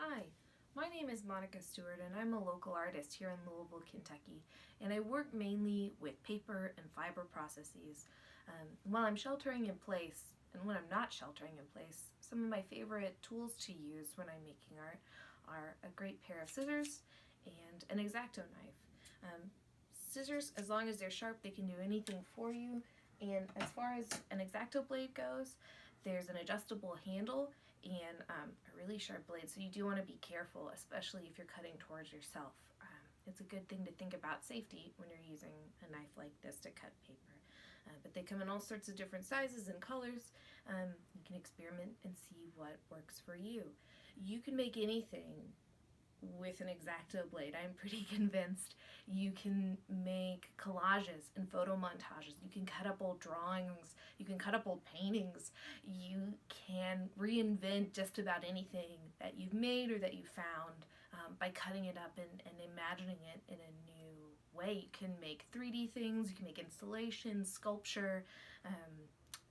Hi, my name is Monica Stewart and I'm a local artist here in Louisville, Kentucky, and I work mainly with paper and fiber processes. While I'm sheltering in place, and when I'm not sheltering in place, some of my favorite tools to use when I'm making art are a great pair of scissors and an X-Acto knife. Scissors, as long as they're sharp, they can do anything for you, and as far as an X-Acto blade goes, there's an adjustable handle and a really sharp blade, so you do want to be careful, especially if you're cutting towards yourself. It's a good thing to think about safety when you're using a knife like this to cut paper. But they come in all sorts of different sizes and colors. You can experiment and see what works for you. You can make anything with an X-Acto blade. I'm pretty convinced. You can make collages and photo montages. You can cut up old drawings. You can cut up old paintings. You can reinvent just about anything that you've made or that you found by cutting it up and imagining it in a new way. You can make 3D things. You can make installations, sculpture,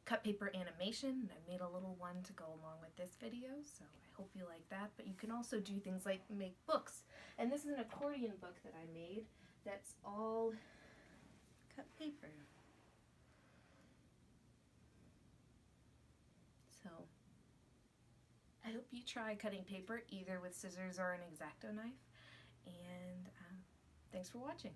cut paper animation. I made a little one to go along with this video, so I hope you like that. But you can also do things like make books. And this is an accordion book that I made that's all cut paper. So I hope you try cutting paper either with scissors or an X-Acto knife. And thanks for watching.